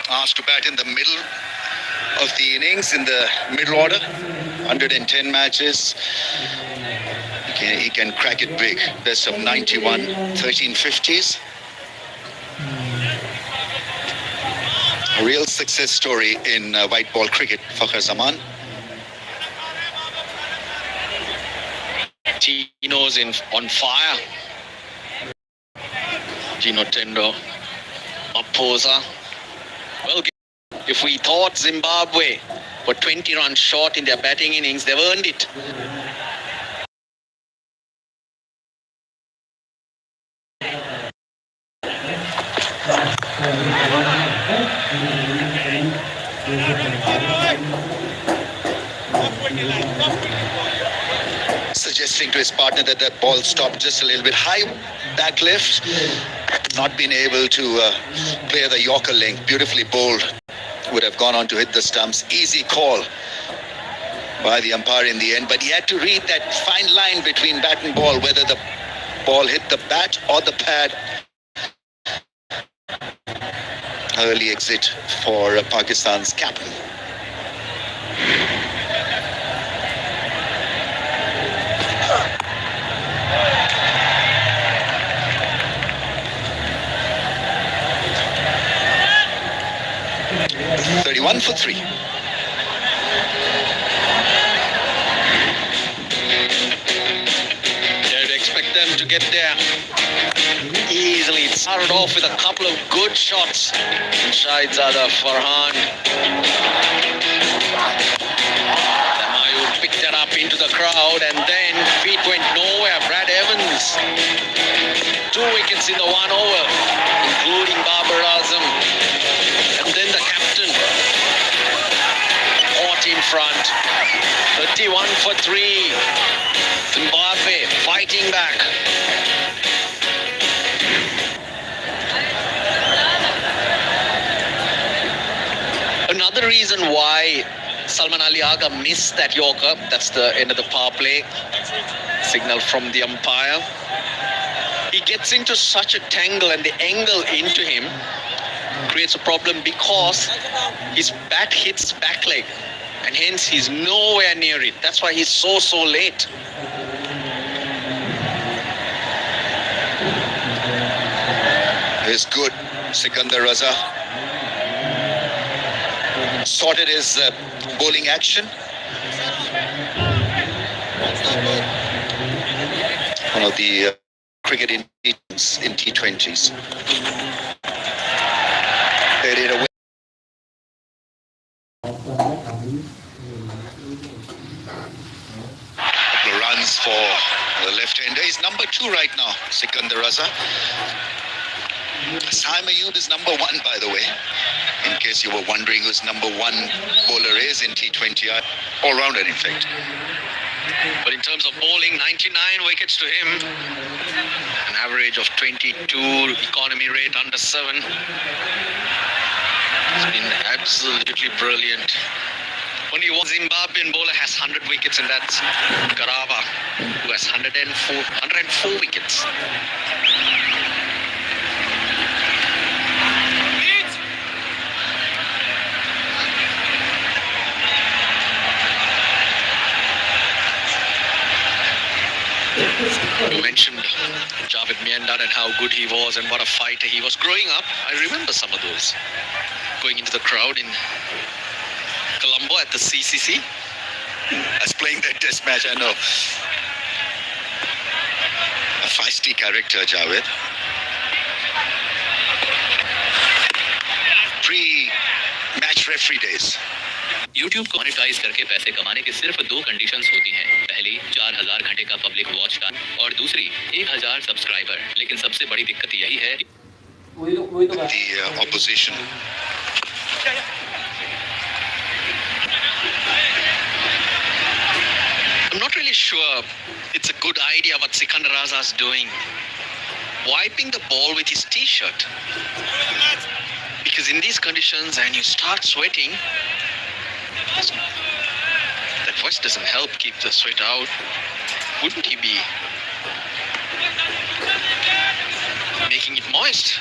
Asked to bat in the middle of the innings, in the middle order. 110 matches. He can crack it big. Best of 91, 13 50s. A real success story in white ball cricket for Zaman. Tino's on fire. Gino Tendo, Opposa. Well, if we thought Zimbabwe were 20 runs short in their batting innings, they've earned it. Suggesting to his partner that that ball stopped just a little bit high, back lift. Not been able to play the Yorker length. Beautifully bowled. Would have gone on to hit the stumps. Easy call by the umpire in the end, but he had to read that fine line between bat and ball, whether the ball hit the bat or the pad. Early exit for Pakistan's captain. One for 3. They'd expect them to get there easily. It started off with a couple of good shots. Shahizada Farhan. Mayu picked that up into the crowd and then feet went nowhere. Brad Evans. 2 wickets in the 1 over, including Babar Azam. And then the captain. In front, 31 for 3. Zimbabwe fighting back. Another reason why Salman Ali Agha missed that Yorker, that's the end of the power play. Signal from the umpire. He gets into such a tangle and the angle into him creates a problem because his bat hits back leg. And hence he's nowhere near it. That's why he's so late. It's good. Sikandar Raza sorted his bowling action. One of the cricket in T20s. They did away. Runs for the left-hander. He's number 2 right now, Sikandar Raza. Saim Ayub is number 1, by the way, in case you were wondering who's number 1 bowler is in T20, all-rounder in fact. But in terms of bowling, 99 wickets to him, an average of 22, economy rate under 7. It's been absolutely brilliant. Only one Zimbabwean bowler has 100 wickets, and that's Garava, who has 104 wickets. You mentioned Javed Miandad and how good he was and what a fighter he was growing up. I remember some of those. Going into the crowd in Colombo at the CCC. I was playing that test match, I know. A feisty character, Javed. Pre-match referee days. YouTube को monetise करके पैसे कमाने की सिर्फ 2 conditions होती हैं। पहली 4000 घंटे का पब्लिक वॉच टाइम और दूसरी 1000 सब्सक्राइबर। लेकिन सबसे बड़ी दिक्कत यही है the opposition. I'm not really sure it's a good idea what Sikandar Raza is doing. Wiping the ball with his t-shirt. Because in these conditions, and you start sweating, that voice doesn't help keep the sweat out. Wouldn't he be making it moist?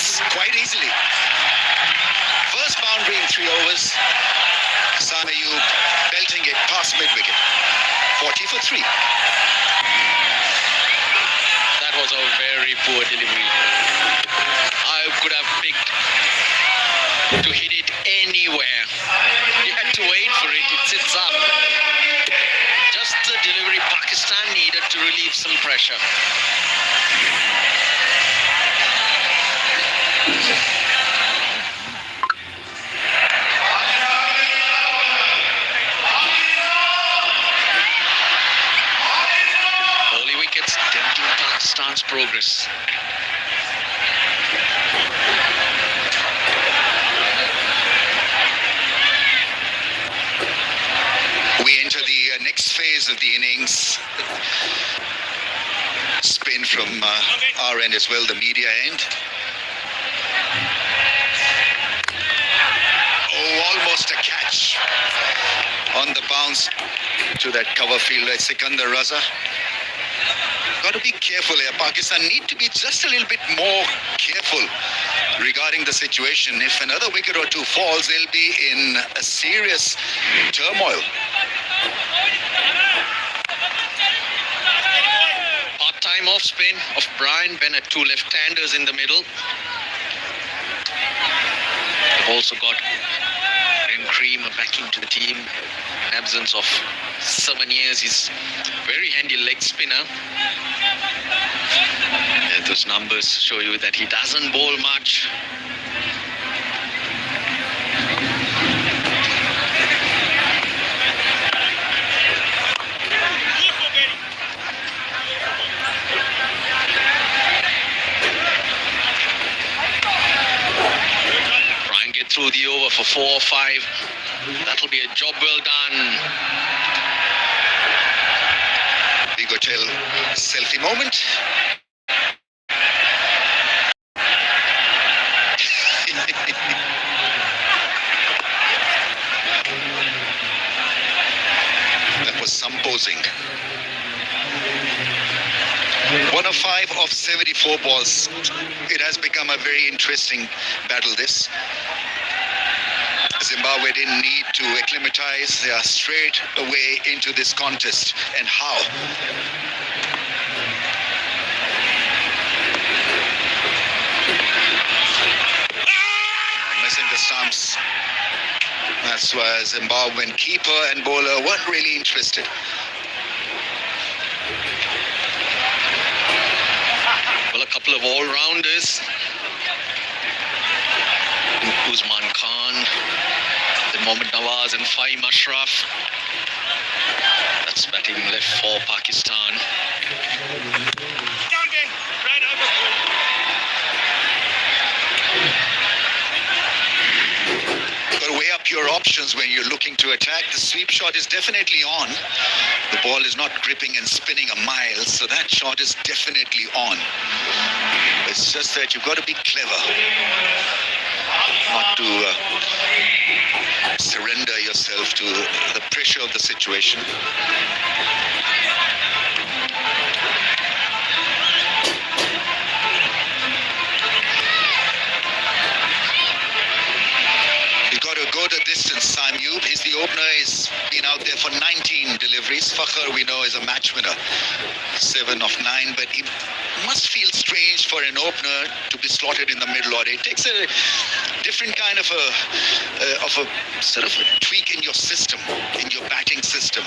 runs quite easily. First boundary in 3 overs. Sam Ayub belting it past mid-wicket. 40 for 3. That was a very poor delivery. I could have picked to hit it anywhere. You had to wait for it. It sits up. Just the delivery Pakistan needed to relieve some pressure. Early wickets denting Pakistan's progress. We enter the next phase of the innings. Spin from our end as well, the media end. Oh, almost a catch on the bounce to that cover fielder, Sikandar Raza. Got to be careful here. Pakistan need to be just a little bit more careful regarding the situation. If another wicket or two falls, they'll be in a serious turmoil. Part-time off spin of Brian Bennett, 2 left-handers in the middle. They've also got Creamer back into the team in absence of 7 years. He's very handy leg spinner. And those numbers show you that he doesn't bowl much. Get through the over for 4 or 5. That'll be a job well done. Big Hotel selfie moment. That was some posing. 105 of 74 balls. It has become a very interesting battle, this. Zimbabwe didn't need to acclimatize. They are straight away into this contest. And how? Missing the stumps. That's why Zimbabwean keeper and bowler weren't really interested. Well, a couple of all-rounders. Usman Khan, then Mohammad Nawaz and Fahim Ashraf. That's batting left for Pakistan. Got to weigh up your options when you're looking to attack. The sweep shot is definitely on. The ball is not gripping and spinning a mile, so that shot is definitely on. It's just that you've got to be clever. Not to surrender yourself to the pressure of the situation. You've got to go the distance, Sam Ayub. He's the opener. He's been out there for 19 deliveries. Fakhr, we know, is a match winner. 7 of 9, but he must feel strange for an opener to be slotted in the middle order. It takes a different kind of a sort of a tweak in your system, in your batting system.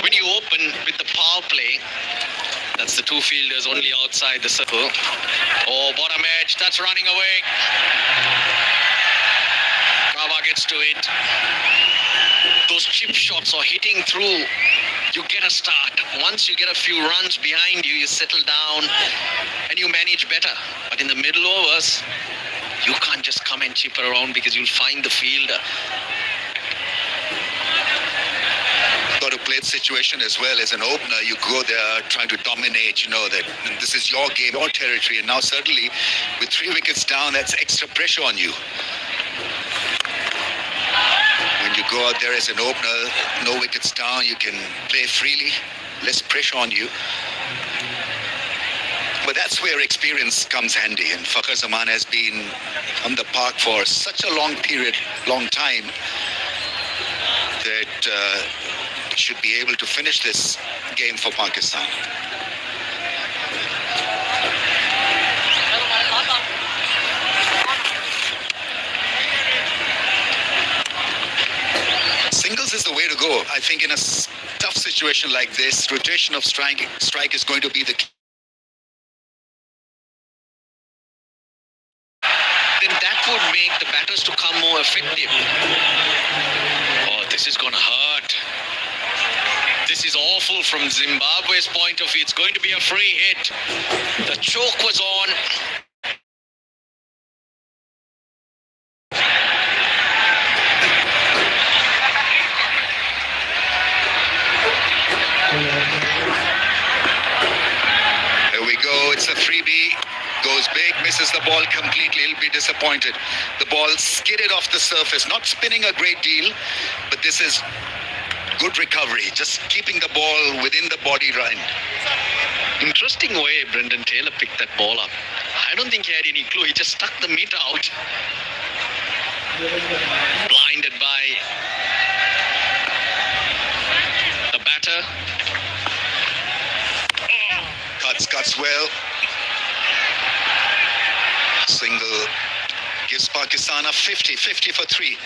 When you open with the power play, that's the 2 fielders only outside the circle. Oh, bottom edge, that's running away. Kawa gets to it. Those chip shots are hitting through. You get a start. Once you get a few runs behind you, you settle down and you manage better. But in the middle overs, you can't just come and chip around because you'll find the fielder. Got to play the situation as well. As an opener, you go there trying to dominate, you know that this is your game, your territory. And now suddenly, with 3 wickets down, that's extra pressure on you. When you go out there as an opener, no wickets down, you can play freely, less pressure on you. But that's where experience comes handy. And Fakhar Zaman has been on the park for such a long period, long time, that should be able to finish this game for Pakistan. Singles is the way to go. I think in a tough situation like this, rotation of strike is going to be the key. Then that would make the batters to come more effective. Oh, this is going to hurt. This is awful from Zimbabwe's point of view. It's going to be a free hit. The choke was on. There we go. It's a freebie. Goes big, misses the ball completely. He'll be disappointed. The ball skidded off the surface. Not spinning a great deal, but this is good recovery. Just keeping the ball within the body line. Interesting way Brendan Taylor picked that ball up. I don't think he had any clue. He just stuck the mitt out. Blinded by the batter. Cuts well. Single gives Pakistan a 50 for 3.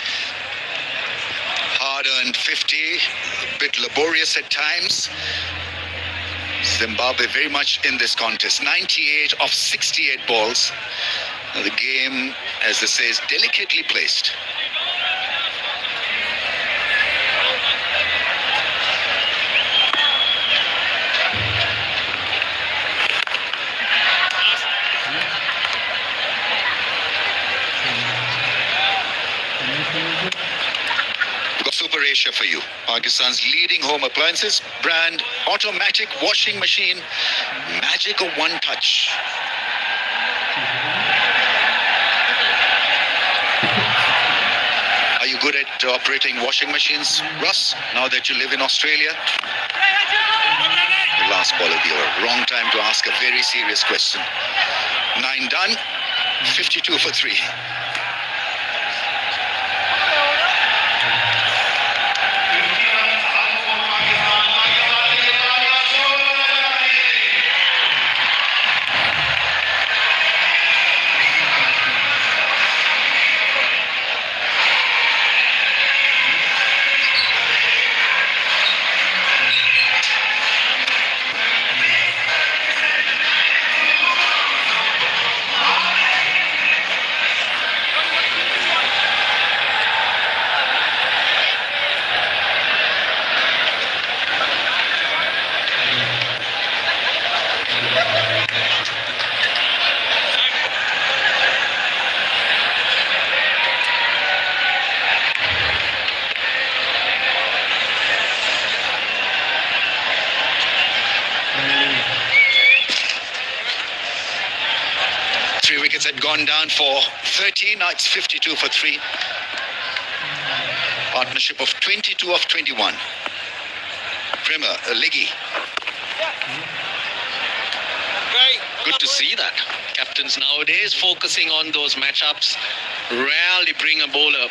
Hard-earned 50, a bit laborious at times. Zimbabwe very much in this contest. 98 of 68 balls. Now the game, as they say, is delicately placed. Super Asia for you. Pakistan's leading home appliances brand, automatic washing machine, magic of one touch. Are you good at operating washing machines, Russ, now that you live in Australia? The last ball of the over. Wrong time to ask a very serious question. 9 done, 52 for 3. Wickets had gone down for 30. Now it's 52 for 3. Partnership of 22 of 21. Primer, Liggy. Good to see that. Captains nowadays focusing on those matchups. Rarely bring a bowler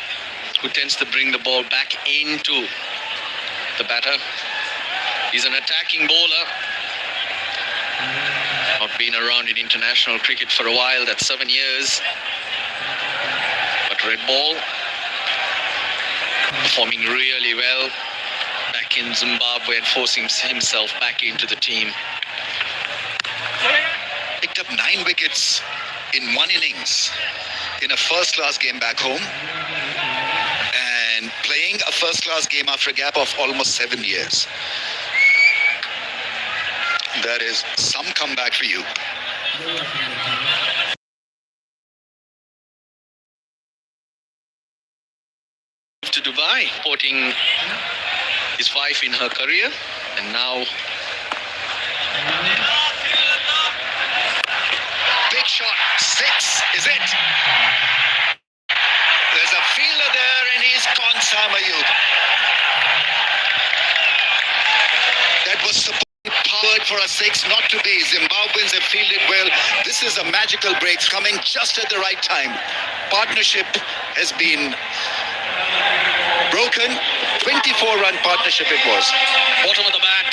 who tends to bring the ball back into the batter. He's an attacking bowler. Not been around in international cricket for a while. That's 7 years. But red ball performing really well back in Zimbabwe and forcing himself back into the team. Picked up 9 wickets in 1 innings in a first-class game back home, and playing a first-class game after a gap of almost 7 years. That is some comeback for you. To Dubai, supporting his wife in her career, and now big shot, 6, is it? There's a fielder there and he's gone, sir. Sam Ayub. That was powered for a six, not to be. Zimbabweans have fielded well. This is a magical break coming just at the right time. Partnership has been broken. 24-run partnership it was. Bottom of the bat.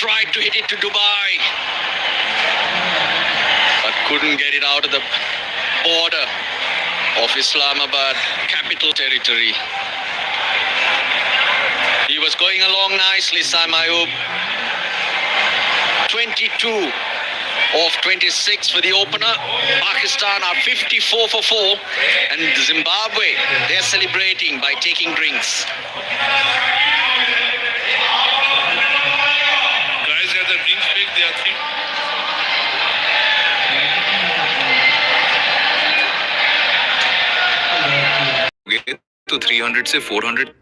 Tried to hit it to Dubai, but couldn't get it out of the border of Islamabad, capital territory. He was going along nicely, Sam Ayub. 22 of 26 for the opener. Pakistan are 54 for 4. And Zimbabwe, they're celebrating by taking drinks. Guys, have the drinks big, they are thin. तो 300 से 400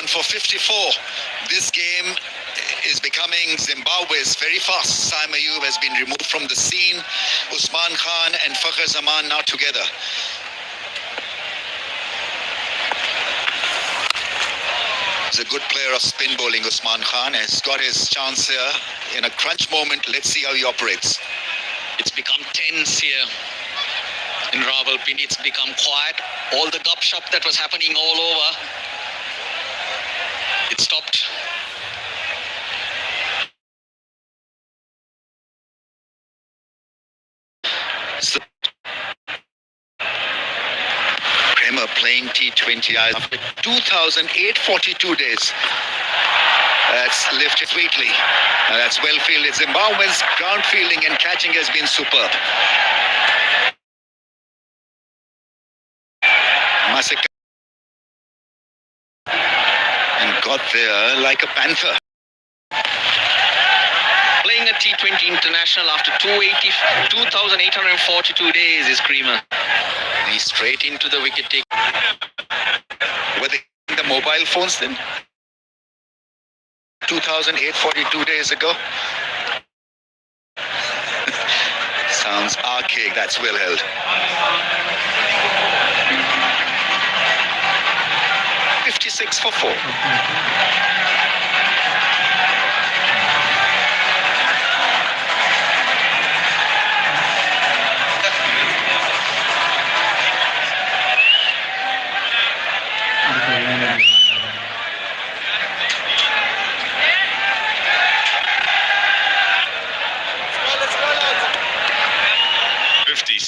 down for 54. This game is becoming Zimbabwe's very fast. Sam Ayub has been removed from the scene. Usman Khan and Fakhar Zaman now together. He's a good player of spin bowling, Usman Khan. Has got his chance here in a crunch moment. Let's see how he operates. It's become tense here in Rawalpindi. It's become quiet. All the gup-shop that was happening all over, it stopped. So, Prema playing T20 after 2,842 days. That's lifted sweetly. That's well fielded. Zimbabwe's ground fielding and catching has been superb. Masika and got there like a panther. Playing a T20 international after 2,842 days is Creamer. He's straight into the wicket take. Were they in the mobile phones then? 2,842 days ago. Sounds archaic. That's well held. .56 for 4.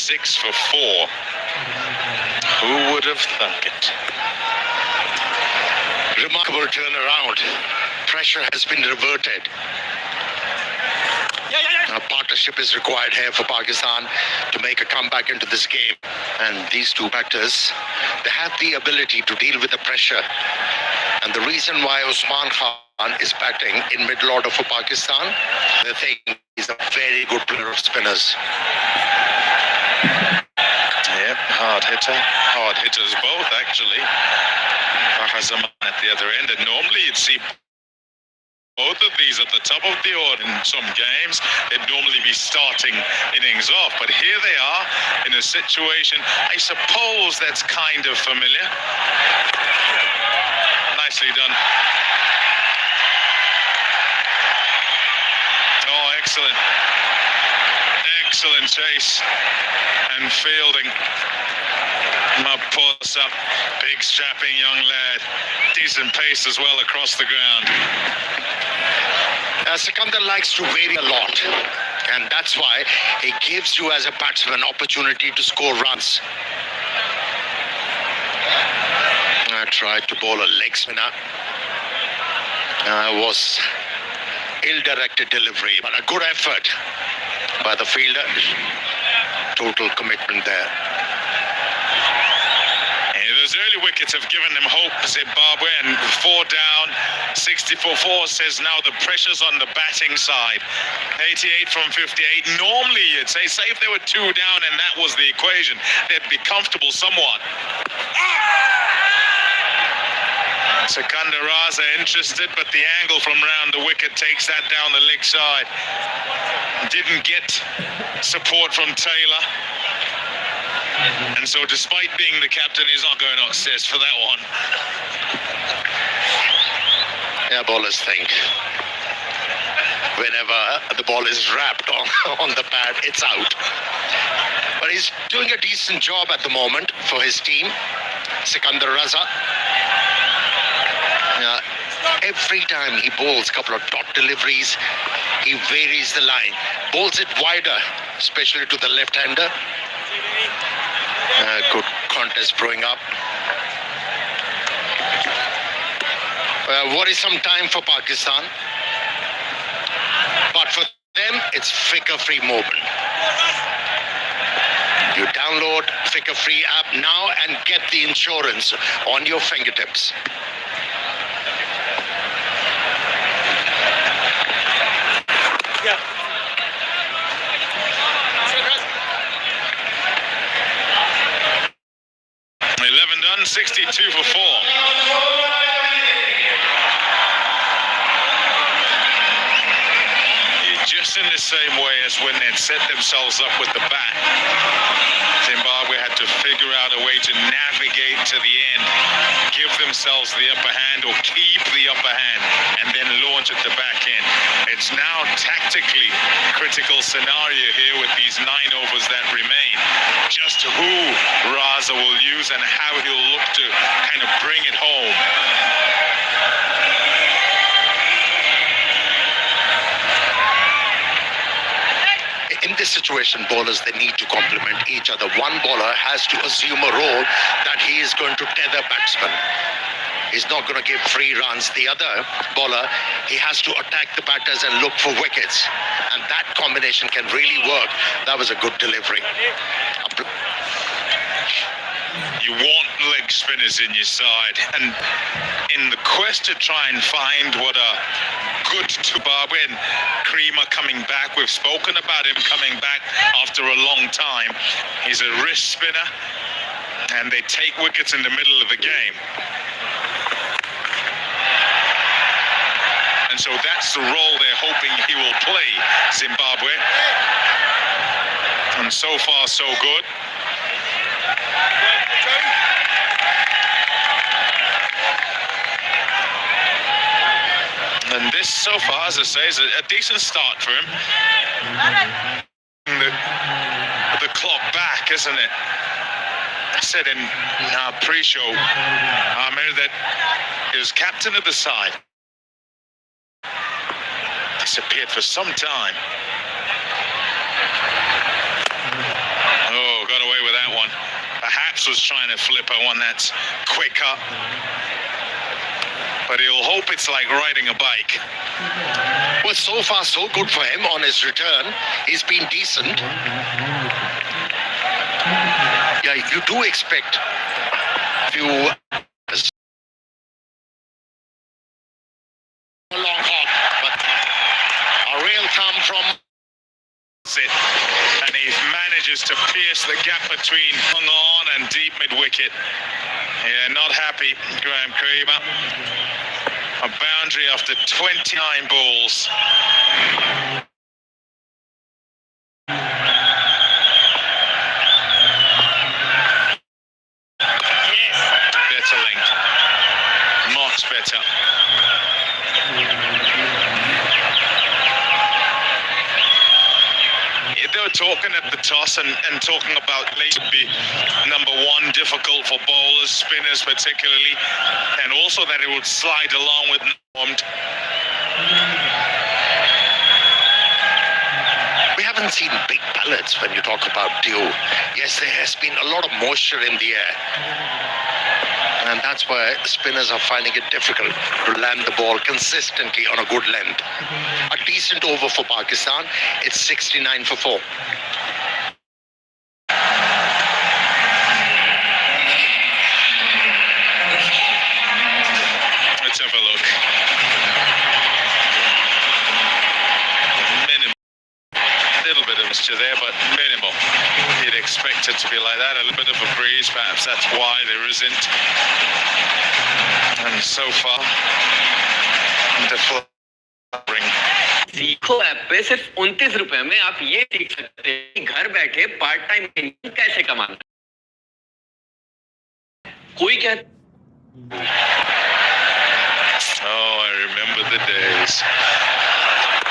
6 for 4. Who would have thunk it? Remarkable turnaround. Pressure has been reverted. A partnership is required here for Pakistan to make a comeback into this game. And these two batters, they have the ability to deal with the pressure. And the reason why Usman Khan is batting in middle order for Pakistan, they think he's a very good player of spinners. Yep, hard hitters both actually. Fakhar Zaman at the other end, and normally you'd see both of these at the top of the order. In some games, they'd normally be starting innings off, but here they are in a situation, I suppose that's kind of familiar. Nicely done. Oh, excellent. Excellent chase and fielding. Pulls up, big strapping young lad, decent pace as well across the ground. Sikandar likes to vary a lot, and that's why he gives you as a batsman opportunity to score runs. I tried to bowl a leg spinner. Was ill-directed delivery, but a good effort by the fielder. Total commitment there. Those early wickets have given them hope, Zimbabwe, and 4 down, 60 for 4 says now the pressure's on the batting side. 88 from 58. Normally you'd say if they were 2 down and that was the equation, they'd be comfortable somewhat. Sikandar Raza interested, but the angle from round the wicket takes that down the leg side. Didn't get support from Taylor. And so despite being the captain, he's not going upstairs for that one. Yeah, bowlers think whenever the ball is wrapped on the pad, it's out. But he's doing a decent job at the moment for his team, Sikandar Raza. Every time he bowls a couple of dot deliveries, he varies the line. Bowls it wider, especially to the left-hander. Good contest brewing up. Worrisome time for Pakistan. But for them, it's figure-free movement. You download figure-free app now and get the insurance on your fingertips. Yeah. 11 done, 62 for 4. Just in the same way as when they'd set themselves up with the bat, Zimbabwe had to figure out a way to navigate to the end, give themselves the upper hand or keep the upper hand, and then launch at the back end. It's now tactically critical scenario here with these 9 overs that remain. Just who Raza will use and how he'll look to kind of bring it home. In this situation, bowlers, they need to complement each other. One bowler has to assume a role that he is going to tether batsmen. He's not going to give free runs. The other bowler, he has to attack the batters and look for wickets. And that combination can really work. That was a good delivery. You want leg spinners in your side, and in the quest to try and find what a good Zimbabwe and Creamer coming back, we've spoken about him coming back after a long time. He's a wrist spinner, and they take wickets in the middle of the game. And so that's the role they're hoping he will play, Zimbabwe. And so far, so good. And this, so far, as I say, is a decent start for him. The clock back, isn't it? I said in our pre-show, Amir, that he was captain of the side. Disappeared for some time. Oh, Perhaps was trying to flip her one that's quicker. But he'll hope it's like riding a bike. Well, so far so good for him on his return. He's been decent. Yeah, you do expect a few long hop, but a real thumb from it, and he manages to pierce the gap between hung on and deep mid-wicket. Yeah, not happy, Graham Creamer. A boundary after 29 balls. Better length. Much better. They were talking at the toss and talking about late would be number one, difficult for bowlers, spinners particularly, and also that it would slide along with formed. We haven't seen big pellets when you talk about dew. Yes, there has been a lot of moisture in the air. And that's why spinners are finding it difficult to land the ball consistently on a good length. A decent over for Pakistan. It's 69 for 4. Let's have a look. Minimal. A little bit of moisture there, but minimal. You'd expect it to be like that. A little bit of a breeze, perhaps that's why there isn't. And so far, the flowering. सीखो app पे सिर्फ 29 रुपए में आप ये सीख सकते हैं घर बैठे पार्ट टाइम इनकम कैसे कमाना। कोई कहता Oh, I remember the days.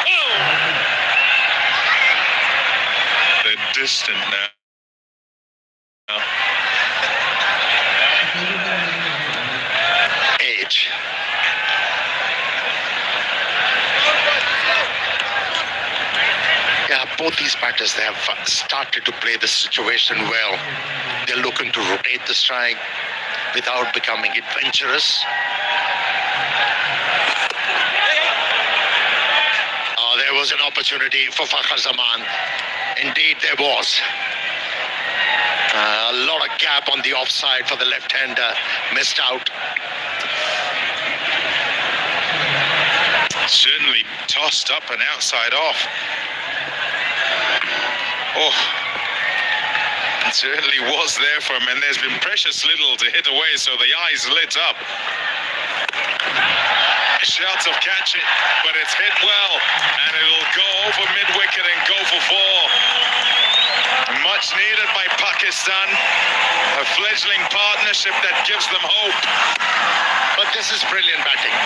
Oh! They're distant now. Age. Yeah, both these batters, they have started to play the situation well. They're looking to rotate the strike without becoming adventurous. There was an opportunity for Fakhar Zaman. Indeed, there was. A lot of gap on the offside for the left-hander. Missed out. Certainly tossed up and outside off. Oh, it certainly was there for him, and there's been precious little to hit away, so the eyes lit up. Shouts of catch it, but it's hit well, and it'll go over mid-wicket and go for 4. Much needed by Pakistan, a fledgling partnership that gives them hope. But this is brilliant batting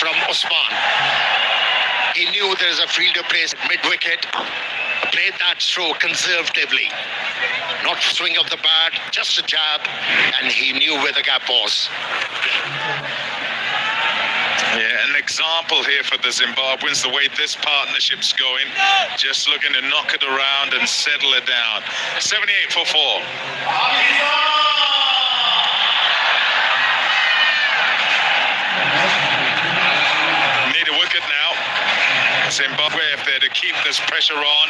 from Osman. He knew there's a fielder placed at mid-wicket, played that throw conservatively. Not swing of the bat, just a jab, and he knew where the gap was. Yeah, an example here for the Zimbabweans, the way this partnership's going. Just looking to knock it around and settle it down. 78 for 4. Need a wicket now. Zimbabwe, if they're to keep this pressure on.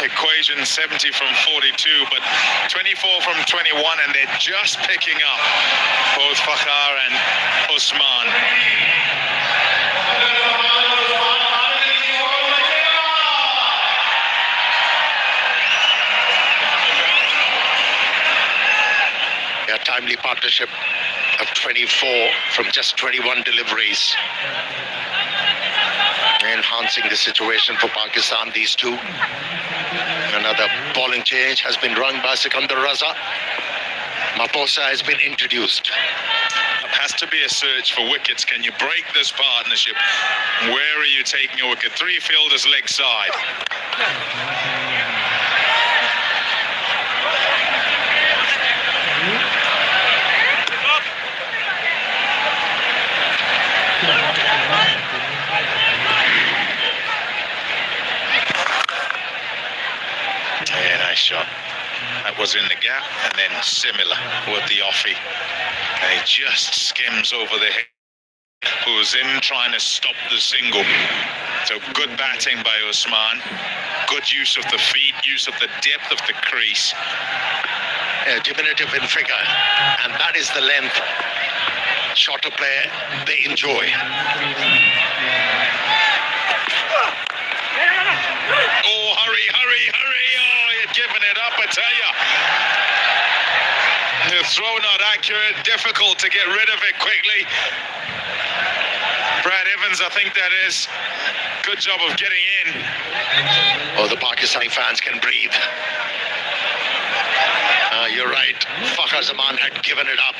Equation 70 from 42, but 24 from 21, and they're just picking up both Fakhar and Osman. A timely partnership of 24 from just 21 deliveries. Enhancing the situation for Pakistan, these two. Another bowling change has been rung by Sikandar Raza. Maposa has been introduced. It has to be a search for wickets. Can you break this partnership? Where are you taking a wicket? 3 fielders leg side. Yeah, nice shot. That was in the Yeah, and then similar with the offie. And he just skims over the head. Who's in trying to stop the single. So good batting by Usman. Good use of the feet, use of the depth of the crease. Diminutive in figure, and that is the length shorter player they enjoy. Oh, hurry, hurry, hurry. Oh, you're giving it up, I tell you. The throw not accurate, difficult to get rid of it quickly. Brad Evans, I think that is. Good job of getting in. Oh, the Pakistani fans can breathe. You're right. Fakhar Zaman had given it up.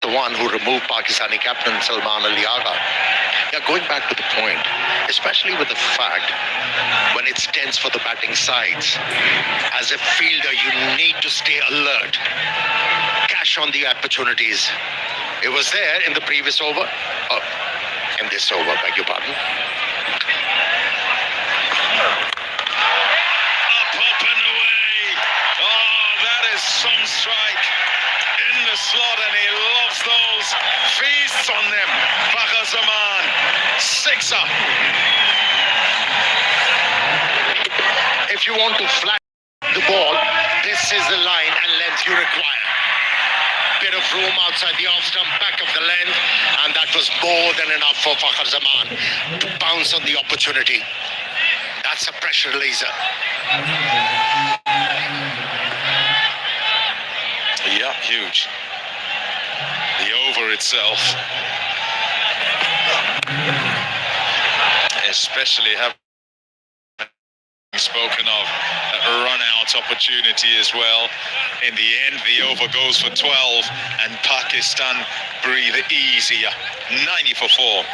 The one who removed Pakistani captain Salman Ali Agha. Yeah, going back to the point, especially with the fact when it's tense for the batting sides, as a fielder you need to stay alert, cash on the opportunities. It was there in the previous over, in this over, beg your pardon. Up and away. Oh, that is some strike. In the slot, and he loves those. Feasts on them. Fakhar Zaman, sixer. If you want to flat the ball, this is the line and length you require. Bit of room outside the off stump, back of the length, and that was more than enough for Fakhar Zaman to bounce on the opportunity. That's a pressure releaser. Yeah, huge. The over itself, especially having spoken of a run-out opportunity as well. In the end, the over goes for 12, and Pakistan breathe easier. 90 for 4.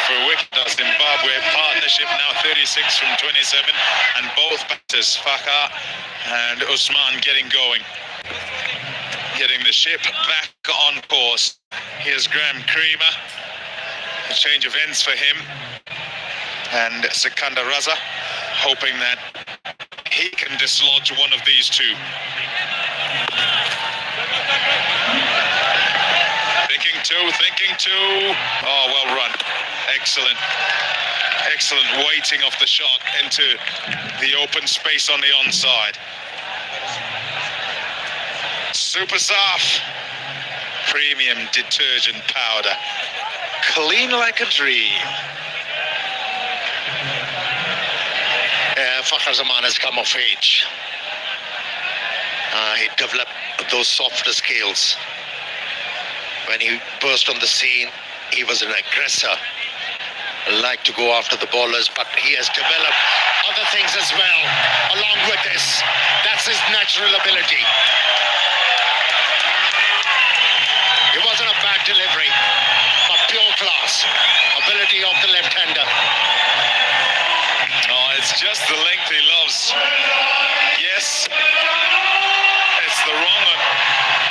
For a wicket, Zimbabwe partnership now 36 from 27, and both batters, Fakhar and Usman, getting going, getting the ship back on course. Here's Graham Creamer, a change of ends for him, and Sikandar Raza, hoping that he can dislodge one of these two. Thinking two. Oh, well run. Excellent. Excellent weighting of the shot into the open space on the onside. Super Saf. Premium detergent powder. clean like a dream. Fakhr Zaman has come of age. He developed those softer skills. When he burst on the scene, he was an aggressor. Liked to go after the bowlers, but he has developed other things as well along with this. That's his natural ability. It wasn't a bad delivery, but pure class. Ability of the left-hander. Oh, it's just the length he loves. Yes, it's the wrong one,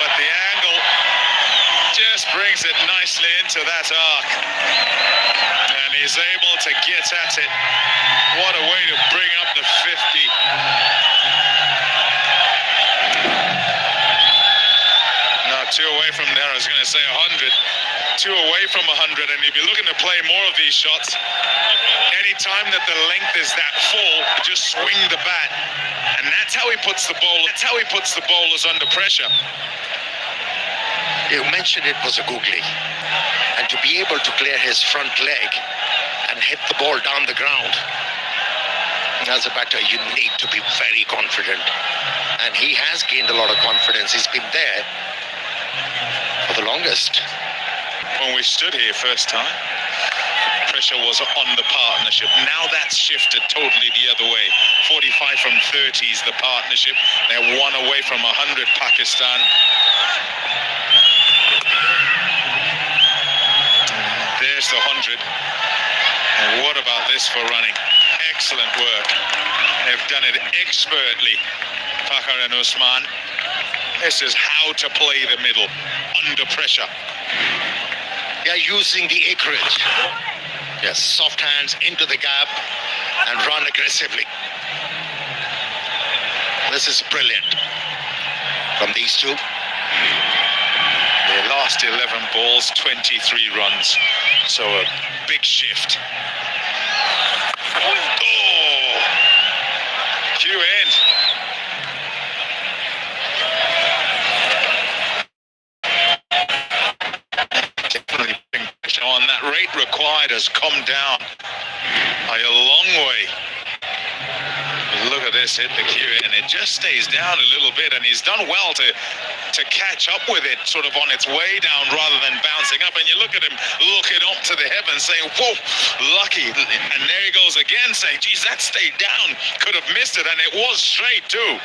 but the angle just brings it nicely into that arc. And he's able to get at it. What a way to bring up the 50. Now 2 away from there, I was going to say 100. 2 away from 100, and he'd be looking to play more of these shots. Anytime that the length is that full, just swing the bat. And that's how he puts the bowlers under pressure. You mentioned it was a googly, and to be able to clear his front leg and hit the ball down the ground, as a batter, you need to be very confident, and he has gained a lot of confidence. He's been there for the longest. When we stood here first time, pressure was on the partnership. Now that's shifted totally the other way. 45 from 30 is the partnership. They're 1 away from 100, Pakistan. There's the 100. And what about this for running? Excellent work. They've done it expertly, Fakhr and Usman. This is how to play the middle under pressure. They are using the acreage. Yes, soft hands into the gap and run aggressively. This is brilliant from these two. Their last 11 balls, 23 runs. So a big shift. Oh! Cue end. Definitely putting pressure on. That rate required has come down by a long way. Look at this, hit the cue and it just stays down a little bit, and he's done well to catch up with it sort of on its way down rather than bouncing up. And you look at him looking up to the heavens saying, whoa, lucky. And there he goes again saying, geez, that stayed down. Could have missed it, and it was straight too.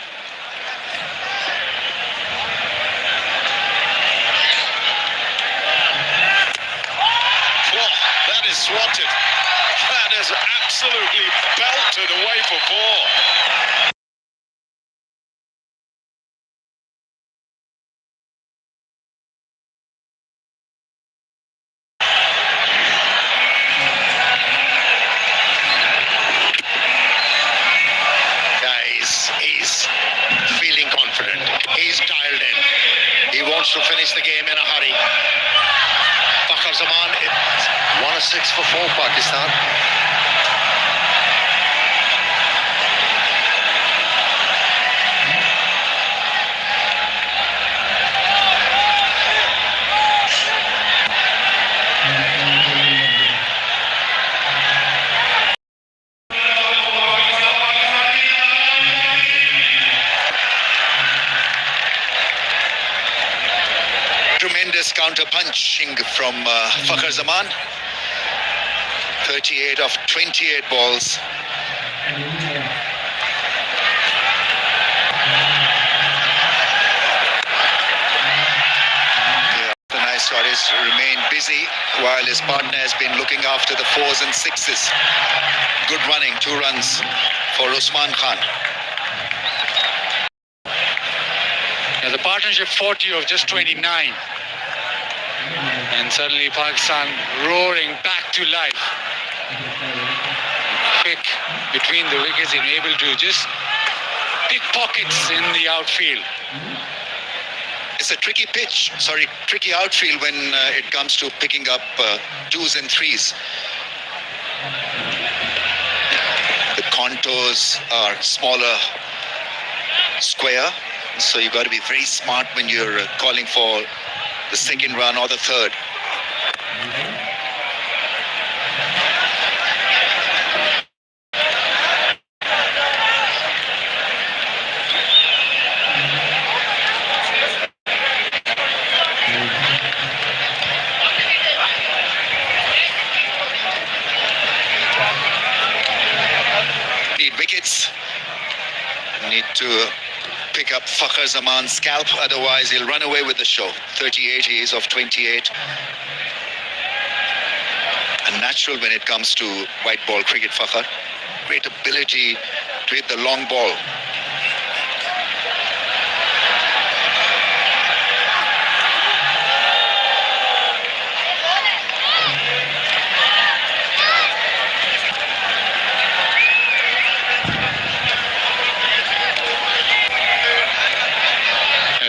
Whoa, that is swatted. That is absolutely belted away for 4. He's feeling confident. He's dialed in. He wants to finish the game in a hurry. Fakhr Zaman, 106 for 4, Pakistan. Tremendous counter punching from Fakhr Zaman. 38 of 28 balls. The nice shot is remained busy while his partner has been looking after the 4s and 6s. Good running, 2 runs for Usman Khan. Now the partnership 40 of just 29. And suddenly Pakistan roaring back to life. Quick between the wickets and able to just pick pockets in the outfield. It's a tricky pitch, tricky outfield when it comes to picking up 2s and 3s. The contours are smaller, square, so you've got to be very smart when you're calling for the second run or the third. Fakhr Zaman's scalp, otherwise he'll run away with the show. 38, he is of 28. And natural when it comes to white ball cricket, Fakhr. Great ability to hit the long ball.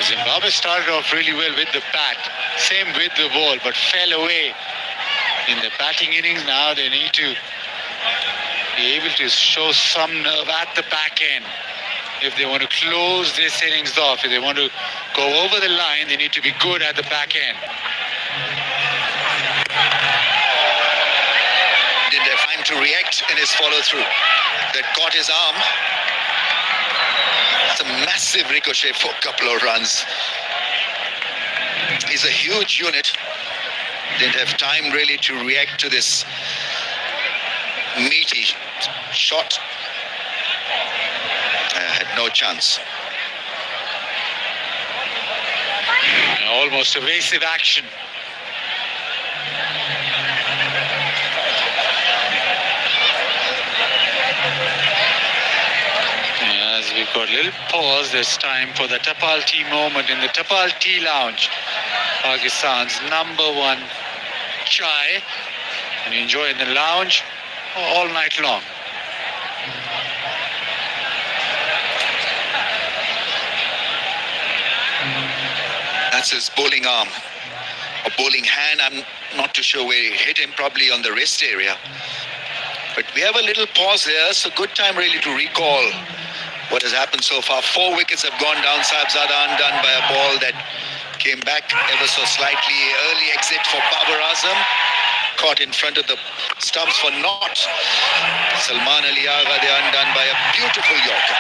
Zimbabwe started off really well with the bat, same with the ball, but fell away in the batting innings. Now they need to be able to show some nerve at the back end if they want to close this innings off. If they want to go over the line, they need to be good at the back end. Didn't have time to react in his follow-through. That caught his arm. It's a massive ricochet for a couple of runs. He's a huge unit. Didn't have time really to react to this meaty shot. Had no chance. Almost evasive action. As we've got a little pause, there's time for the Tapal Tea moment in the Tapal Tea Lounge. Pakistan's #1 chai. And you enjoy in the lounge all night long. That's his bowling arm. Or bowling hand, I'm not too sure where he hit him, probably on the wrist area. But we have a little pause here, so good time really to recall what has happened so far. 4 wickets have gone down. Sahibzada undone by a ball that came back ever so slightly. Early exit for Babar Azam. Caught in front of the stumps for naught. Salman Ali Agha, they are undone by a beautiful yorker.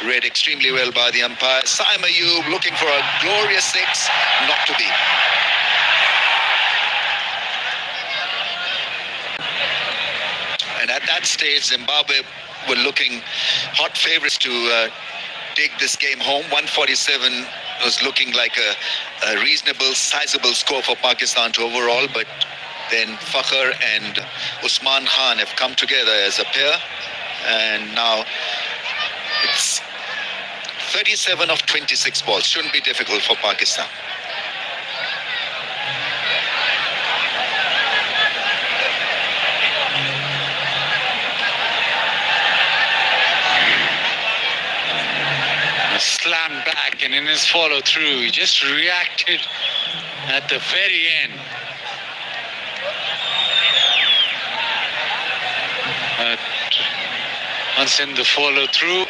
Read extremely well by the umpire. Saim Ayub looking for a glorious 6, not to be. And at that stage, Zimbabwe were looking hot favourites to take this game home. 147 was looking like a reasonable, sizable score for Pakistan to overall, but then Fakhr and Usman Khan have come together as a pair, and now it's 37 of 26 balls. Shouldn't be difficult for Pakistan. Slammed back, and in his follow through he just reacted at the very end. But once in the follow through,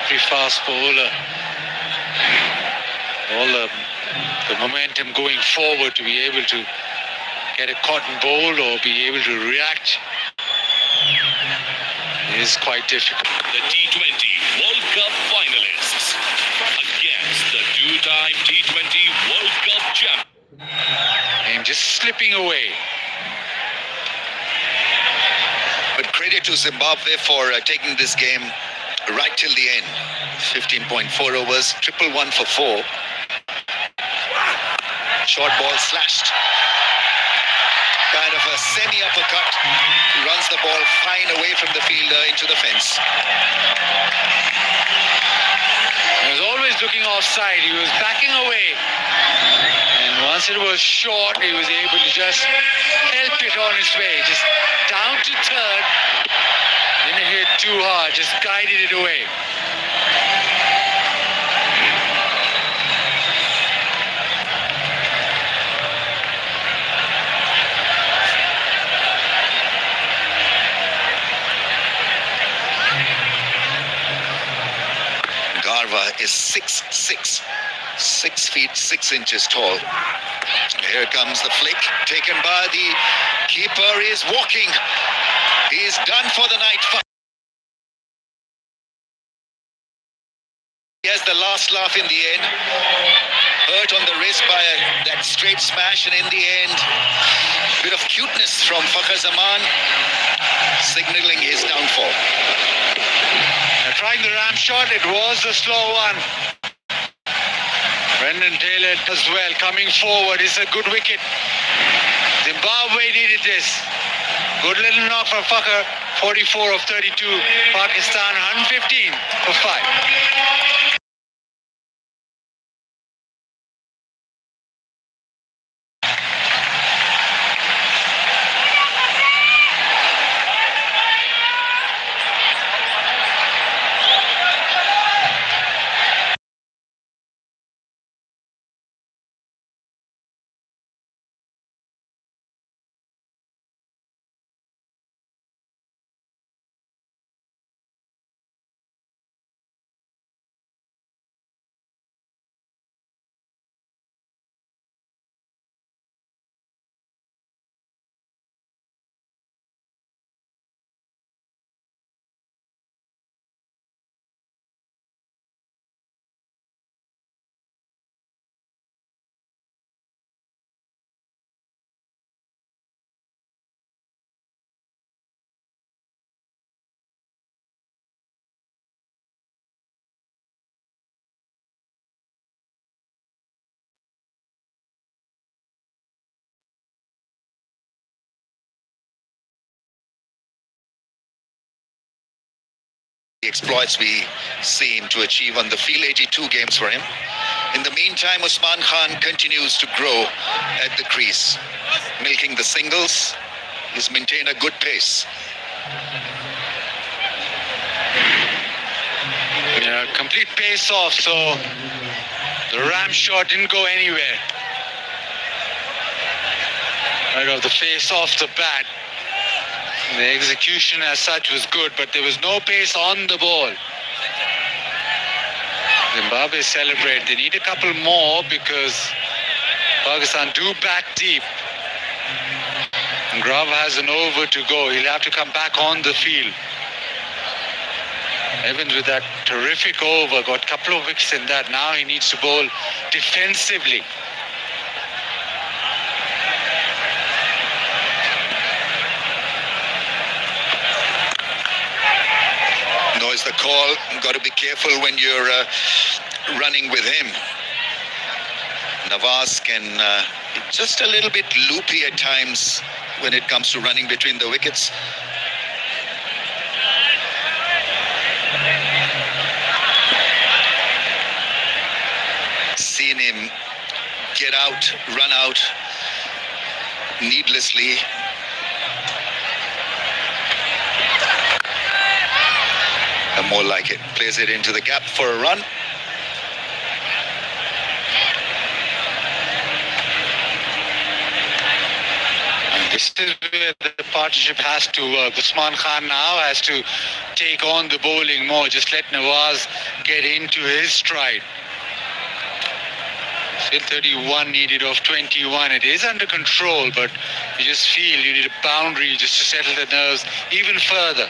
pretty fast bowler, all the momentum going forward to be able to get a cotton bowl or be able to react is quite difficult. The T20 World Cup finalists against the two-time T20 World Cup champion. And just slipping away. But credit to Zimbabwe for taking this game right till the end. 15.4 overs, 111 for 4. Short ball slashed. Kind of a semi-uppercut. Runs the ball fine away from the fielder into the fence. He was always looking offside. He was backing away. And once it was short, he was able to just help it on its way. Just down to third. Didn't hit too hard, just guided it away. Garva is 6'6", 6 feet 6 inches tall. Here comes the flick, taken by the keeper. He is walking. He is done for the night. He has the last laugh in the end. Hurt on the wrist by that straight smash, and in the end, bit of cuteness from Fakhr Zaman. signaling his downfall. Trying the ram shot, it was a slow one. Brendan Taylor as well, coming forward. It's a good wicket. Zimbabwe needed this. Good little knock from Fakhar. 44 of 32. Pakistan 115 for 5. The exploits we seen to achieve on the field, 82 games for him. In the meantime, Usman Khan continues to grow at the crease, milking the singles. He's maintained a good pace. Yeah, complete pace off, so the ram shot didn't go anywhere. Right off the face off the bat. The execution as such was good, but there was no pace on the ball. Zimbabwe celebrate. They need a couple more because Pakistan do bat deep. And Grav has an over to go. He'll have to come back on the field. Evans with that terrific over, got a couple of wickets in that. Now he needs to bowl defensively. Knows the call. Got to be careful when you're running with him. Nawaz can be just a little bit loopy at times when it comes to running between the wickets. Seen him get out, run out needlessly. And more like it. Plays it into the gap for a run. And this is where the partnership has to work. Usman Khan now has to take on the bowling more. Just let Nawaz get into his stride. Still 31 needed of 21. It is under control, but you just feel you need a boundary just to settle the nerves even further.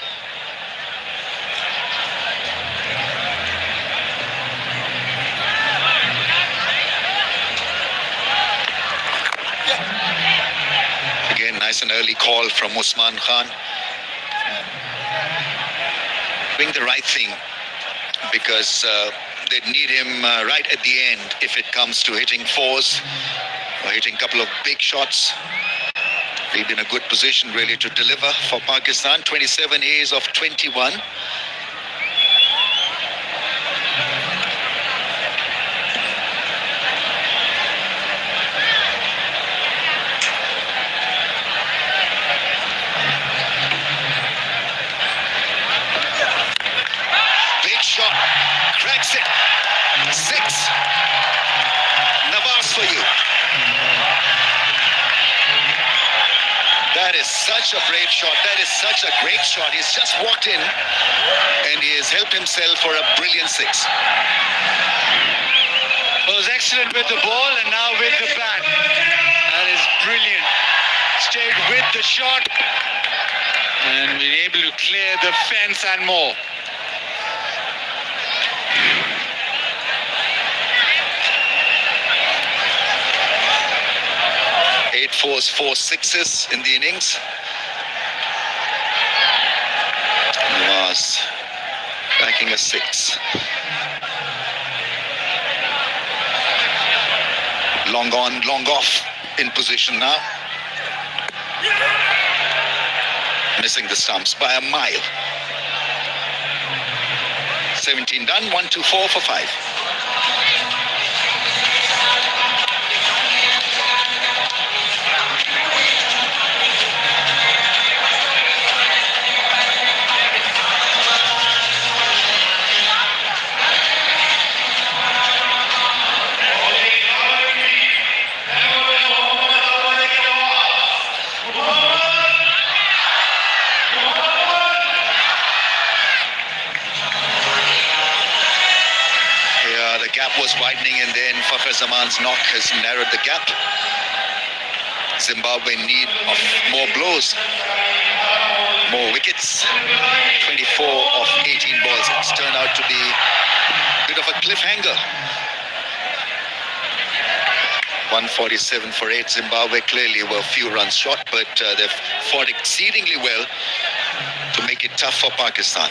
Again, nice and early call from Usman Khan. Doing the right thing because they need him right at the end if it comes to hitting fours or hitting a couple of big shots. He's in a good position really to deliver for Pakistan. 27 A's of 21. Shot, cracks it, 6. Nawaz for you. That is such a brave shot. That is such a great shot. He's just walked in and he has helped himself for a brilliant 6. Was excellent with the ball and now with the bat. That is brilliant. Stayed with the shot and been able to clear the fence and more. 8 4s, 4 6s in the innings. making a 6. Long on, long off in position now. Missing the stumps by a mile. 17 done, 1, 2, 4 for 5. The gap was widening, and then Fakhar Zaman's knock has narrowed the gap. Zimbabwe in need of more blows, more wickets. 24 of 18 balls. It's turned out to be a bit of a cliffhanger. 147 for 8. Zimbabwe clearly were a few runs short, but they've fought exceedingly well to make it tough for Pakistan.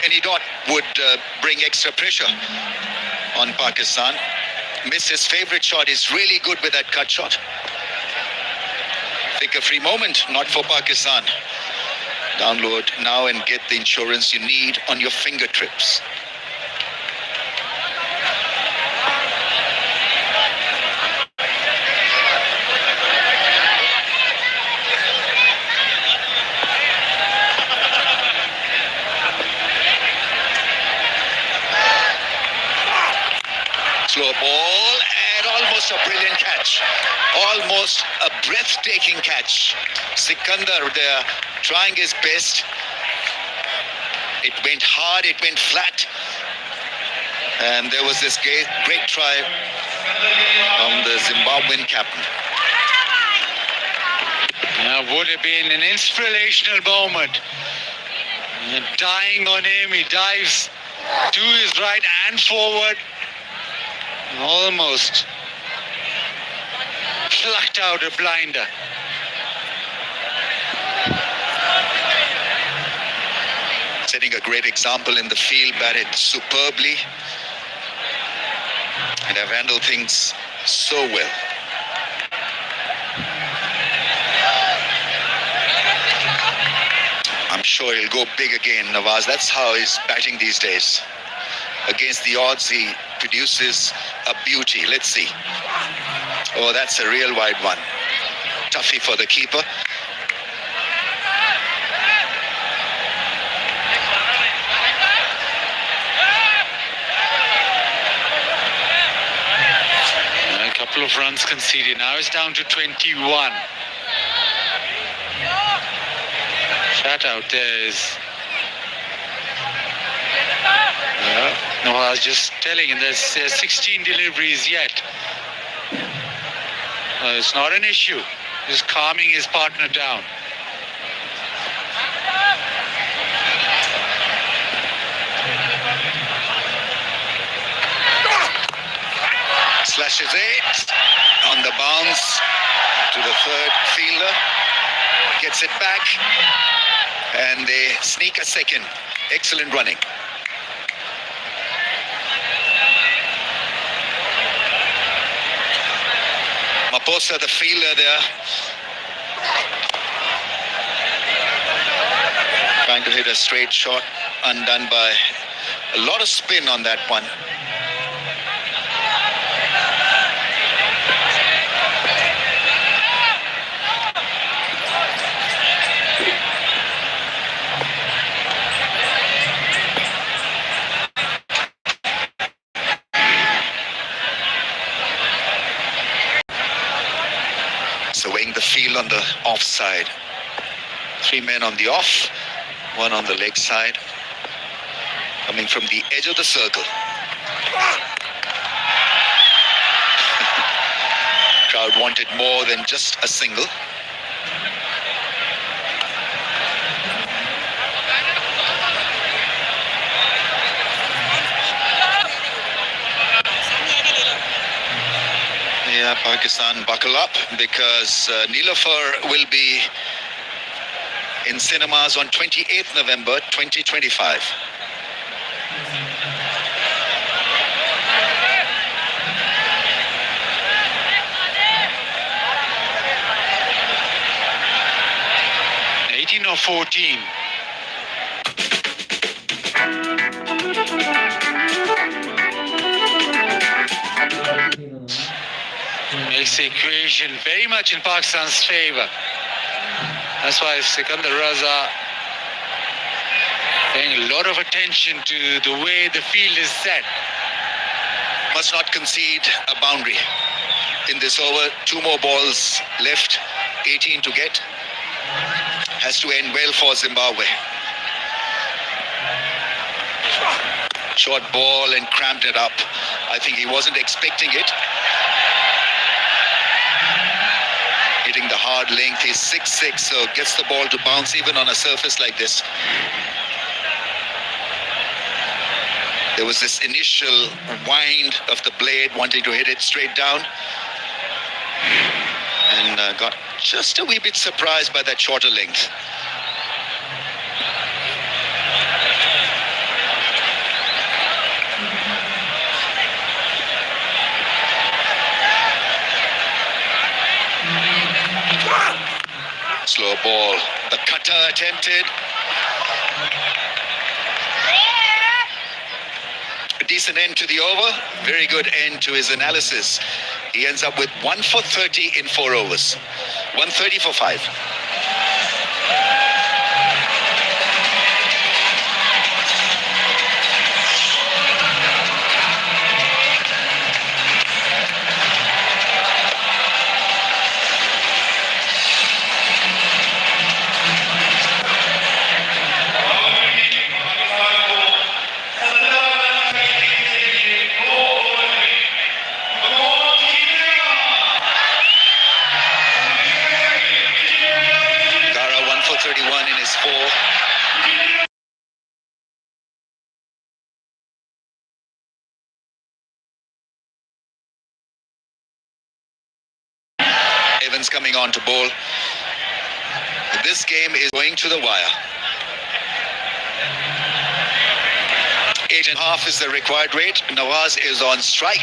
Any dot would bring extra pressure on Pakistan. Missed his favorite shot. Is really good with that cut shot. Take a free moment, not for Pakistan. Download now and get the insurance you need on your fingertips. Slow ball and almost a brilliant catch. Almost a breathtaking catch. Sikandar there trying his best. It went hard, it went flat. And there was this great try from the Zimbabwean captain. That would have been an inspirational moment. Dying on him, he dives to his right and forward. Almost plucked out a blinder. Setting a great example in the field, batted superbly and have handled things so well. I'm sure he'll go big again, Nawaz. That's how he's batting these days. Against the odds, he produces a beauty. Let's see. Oh, that's a real wide one. Toughie for the keeper. A couple of runs conceded. Now it's down to 21. That out there is... No, I was just telling him there's 16 deliveries yet. It's not an issue. Just calming his partner down. Slashes it on the bounce to the third fielder. Gets it back. And they sneak a second. Excellent running. Maposa, the fielder there, trying to hit a straight shot, undone by a lot of spin on that one. Surveying the field on the offside. 3 men on the off, 1 on the leg side. Coming from the edge of the circle. Crowd wanted more than just a single. Yeah, Pakistan, buckle up because Neelofer will be in cinemas on 28th November 2025. Or 14. Makes the equation very much in Pakistan's favour. That's why Sikandar Raza paying a lot of attention to the way the field is set. Must not concede a boundary in this over. 2 more balls left, 18 to get. Has to end well for Zimbabwe. Short ball and cramped it up. I think he wasn't expecting it. Hitting the hard length. He's 6'6", so gets the ball to bounce even on a surface like this. There was this initial wind of the blade wanting to hit it straight down. And got just a wee bit surprised by that shorter length. Slow ball. The cutter attempted. A decent end to the over. Very good end to his analysis. He ends up with 1 for 30 in 4 overs. 130 for 5. Evans coming on to bowl. This game is going to the wire. 8.5 is the required rate. Nawaz is on strike.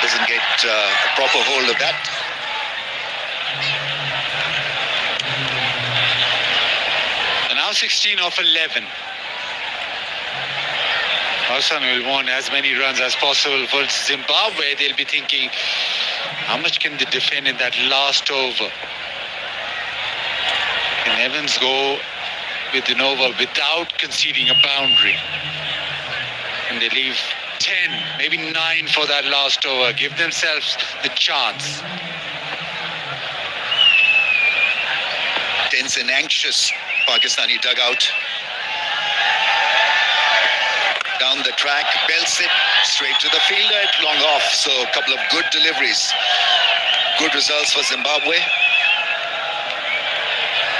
Doesn't get a proper hold of that. And now 16 off 11. Pakistan will want as many runs as possible. For Zimbabwe, they'll be thinking, how much can they defend in that last over? Can Evans go with an over without conceding a boundary? And they leave 10, maybe 9 for that last over. Give themselves the chance. Tense and anxious Pakistani dugout. Down the track, belts it straight to the fielder, long off. So a couple of good deliveries. Good results for Zimbabwe.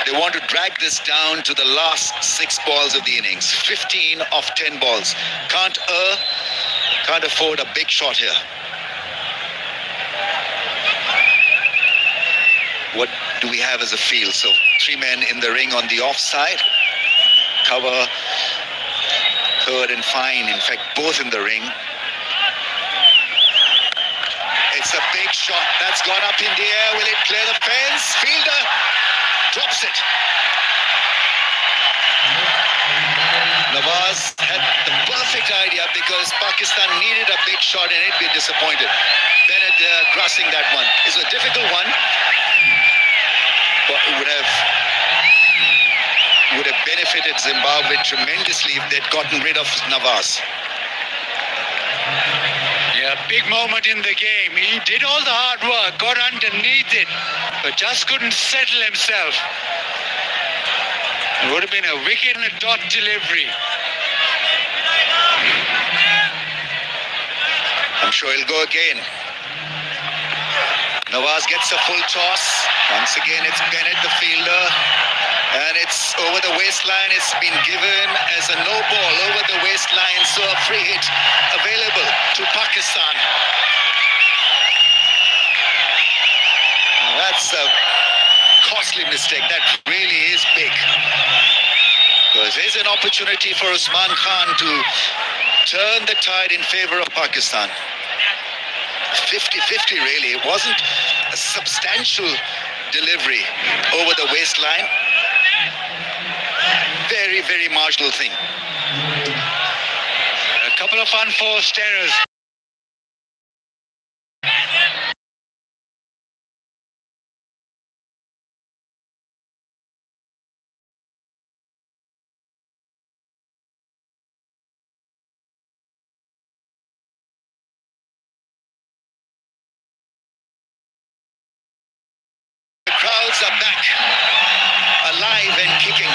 They want to drag this down to the last 6 balls of the innings. 15 off 10 balls. Can't afford a big shot here. What do we have as a field? So 3 men in the ring on the offside. Cover, third and fine. In fact, both in the ring. It's a big shot. That's gone up in the air. Will it clear the fence? Fielder drops it. Nawaz had the perfect idea because Pakistan needed a big shot and it'd be disappointed. Bennett crossing that one. It's a difficult one, but it would have benefited Zimbabwe tremendously if they'd gotten rid of Nawaz. Yeah, big moment in the game. He did all the hard work, got underneath it, but just couldn't settle himself. It would have been a wicket and a dot delivery. I'm sure he'll go again. Nawaz gets a full toss. Once again, it's Bennett, the fielder. And it's over the waistline. It's been given as a no ball over the waistline. So a free hit available to Pakistan. That's a costly mistake. That really is big. Because there's an opportunity for Usman Khan to turn the tide in favor of Pakistan. 50-50 really. It wasn't a substantial delivery over the waistline. Very, very marginal thing. A couple of unforced errors. The crowds are back, alive and kicking.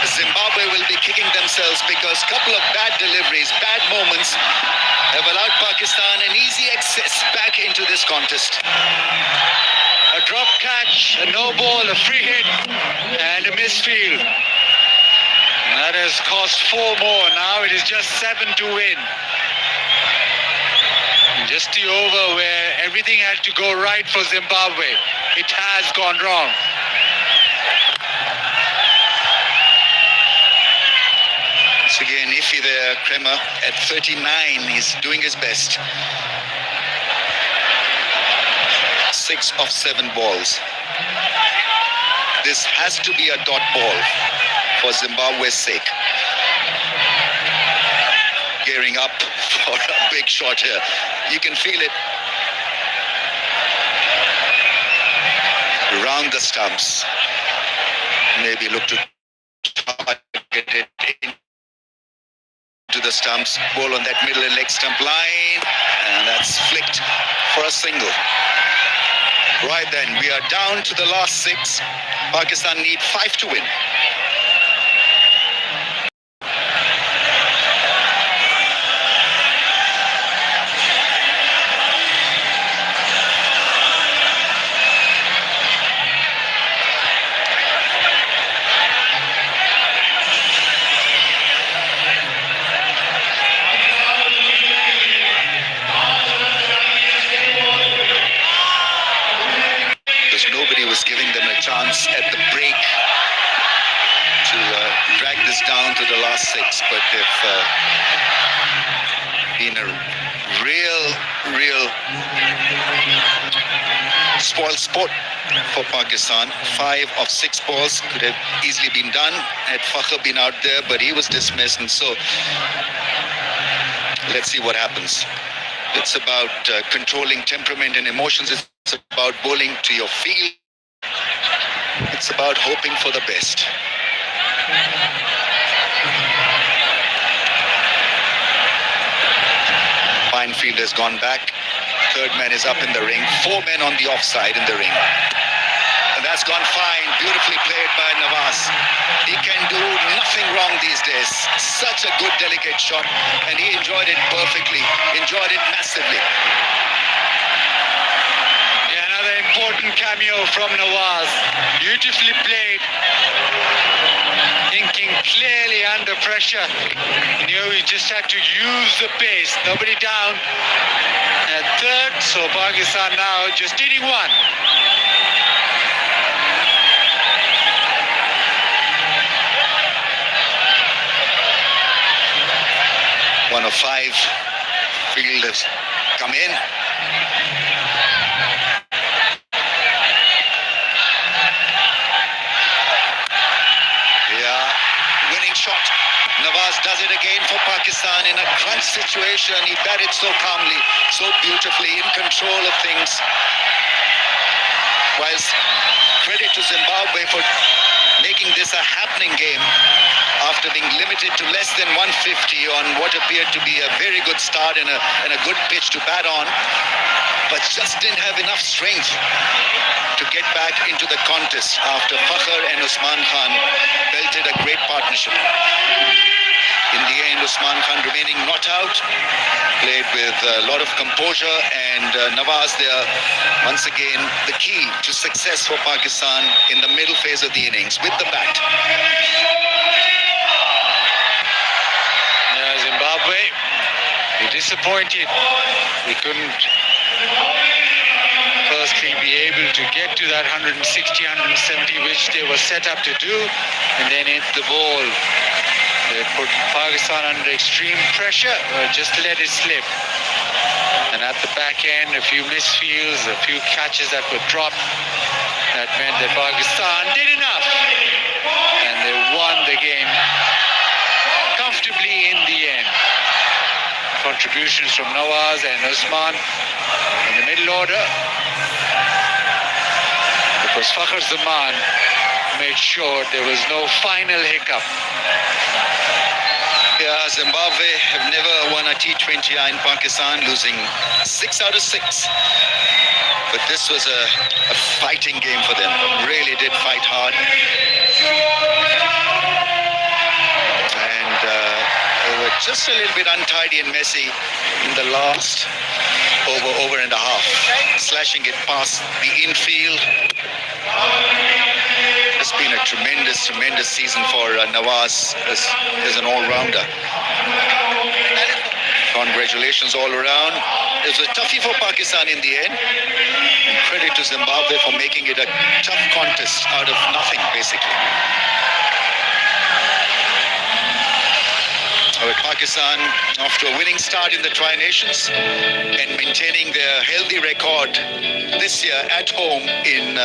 Zimbabwe will be kicking themselves because a couple of bad deliveries, bad moments have allowed Pakistan an easy access back into this contest. A drop catch, a no ball, a free hit, and a misfield. That has cost 4 more. Now it is just 7 to win. Just the over where everything had to go right for Zimbabwe. It has gone wrong. Once again, iffy there, Kremer at 39. He's doing his best. 6 of 7 balls. This has to be a dot ball for Zimbabwe's sake. Gearing up for a big shot here. You can feel it. Around the stumps. Maybe look to target it into the stumps. Ball on that middle and leg stump line. And that's flicked for a single. Right then, we are down to the last 6. Pakistan need 5 to win. Nobody was giving them a chance at the break to drag this down to the last 6, but they've been a real spoil sport for Pakistan. 5 of 6 balls could have easily been done had Fakhr been out there, but he was dismissed, and so let's see what happens. It's about controlling temperament and emotions. It's about bowling to your field. It's about hoping for the best. Fine field has gone back. Third man is up in the ring. 4 men on the offside in the ring. And that's gone fine. Beautifully played by Nawaz. He can do nothing wrong these days. Such a good, delicate shot. And he enjoyed it perfectly. Enjoyed it massively. Important cameo from Nawaz. Beautifully played. Thinking clearly under pressure. He knew he just had to use the pace. Nobody down. At third, so Pakistan now just needing 1. One of 5. Field has come in. Shot. Nawaz does it again for Pakistan in a crunch situation. He batted so calmly, so beautifully, in control of things. Whilst credit to Zimbabwe for making this a happening game after being limited to less than 150 on what appeared to be a very good start and a good pitch to bat on, but just didn't have enough strength to get back into the contest after Fakhr and Usman Khan belted a great partnership. In the end, Usman Khan remaining not out. Played with a lot of composure, and Nawaz there, once again, the key to success for Pakistan in the middle phase of the innings with the bat. Zimbabwe, they disappointed. They couldn't firstly be able to get to that 160, 170 which they were set up to do, and then hit the ball. They put Pakistan under extreme pressure, just let it slip. And at the back end, a few misfields, a few catches that were dropped, that meant that Pakistan did enough, and they won the game comfortably in the end. Contributions from Nawaz and Usman in the middle order, because Fakhar Zaman made sure there was no final hiccup. Yeah, Zimbabwe have never won a T20 in Pakistan, losing 6 out of 6. But this was a fighting game for them. Really did fight hard. And they were just a little bit untidy and messy in the last over and a half, slashing it past the infield. It's been a tremendous season for Nawaz as an all-rounder. Congratulations all around. It was a toughie for Pakistan in the end. And credit to Zimbabwe for making it a tough contest out of nothing, basically. With Pakistan off to a winning start in the Tri-Nations and maintaining their healthy record this year at home in